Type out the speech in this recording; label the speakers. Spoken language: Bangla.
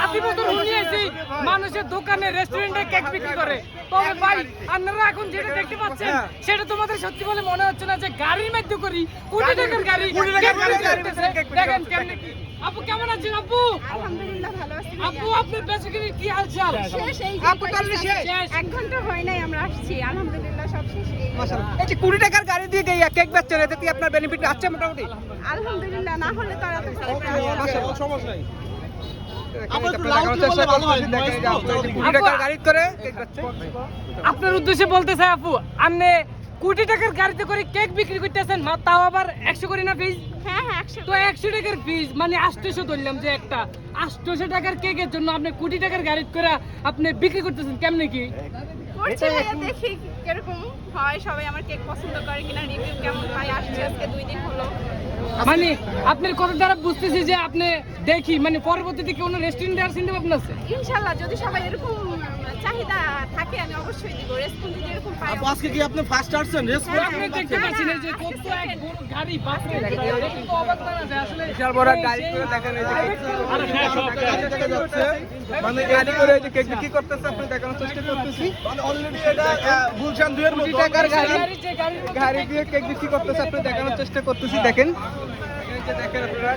Speaker 1: আদি বছর শুনিয়েছি মানুষের দোকানে রেস্টুরেন্টে কেক বিক্রি করে। তবে ভাই আপনারা এখন যেটা দেখতে পাচ্ছেন সেটা তোমাদের সত্যি বলে মনে হচ্ছে না যে গাড়ির মধ্যে করি কোটি টাকার গাড়ি দেখেন কেমনে কি। আপু কেমন আছেন আপু?
Speaker 2: আলহামদুলিল্লাহ ভালো আছি।
Speaker 1: আপু আপনার বেসিক্যালি কি হালচাল?
Speaker 2: শেষ এই
Speaker 3: আপু তাহলে শেষ।
Speaker 2: 1 ঘন্টা হয় নাই আমরা আসছি। আলহামদুলিল্লাহ সব শেষ।
Speaker 3: মাশাআল্লাহ। এই যে 20 টাকার গাড়ি দিয়ে কেক বেচছেন, এতে কি আপনার বেনিফিট আছে মোটামুটি?
Speaker 2: আলহামদুলিল্লাহ না হলে তো এত
Speaker 3: মাশাআল্লাহ, সমস্যা নাই।
Speaker 1: আপনার উদ্দেশ্যে বলতে চাই আপু, আপনি কোটি টাকার গাড়িতে করে কেক বিক্রি করতেছেন, তাও আবার 100 করে না পিস?
Speaker 2: হ্যাঁ হ্যাঁ 100
Speaker 1: তো 100 টাকার পিস মানে 800 ধরলাম যে একটা 800 টাকার কেকের জন্য আপনি কোটি টাকার গাড়ি করে আপনি বিক্রি করতেছেন কেমনে কি?
Speaker 2: করছি ভাইয়া, দেখি কিরকম হয়। সবাই আমার কেক পছন্দ করে কিনা, রিভিউ কেমন হয় আসছে। আজকে 2 দিন হলো।
Speaker 1: মানে আপনার কথা দ্বারা বুঝতেছি যে আপনি দেখি মানে পরবর্তীতে কোনো রেস্টুরেন্টে আর চিন্তা ভাবনা আছে?
Speaker 2: ইনশাআল্লাহ যদি সবাই এরকম চাহিদা থাকে আমি অবশ্যই দিব। রেসপন্স যদি এরকম পাই
Speaker 4: আজকে কি আপনি ফার্স্ট আসছেন?
Speaker 1: আপনি দেখতে পাচ্ছেন এই যে কত এক বড় গাড়ি বাস দেখে তো অবাক লাগা যায় আসলে।
Speaker 3: বিশাল বড় গাড়ি করে দেখেন, এই যে
Speaker 1: আরে হ্যাঁ সব গাড়ি
Speaker 3: দেখা যাচ্ছে, মানে গাড়ি করে এই যে কেক বিক্রি করতেছে, আপনি দেখানোর চেষ্টা করতেছি।
Speaker 4: মানে অলরেডি এটা গুলশান 2 এর
Speaker 3: 20
Speaker 4: মতো
Speaker 3: টাকার গাড়ি
Speaker 1: যে গাড়ির মধ্যে
Speaker 3: গাড়ি দিয়ে কেক বিক্রি করতেছে, আপনি দেখানোর চেষ্টা করতেছি। দেখেন এই যে দেখেন আপনারা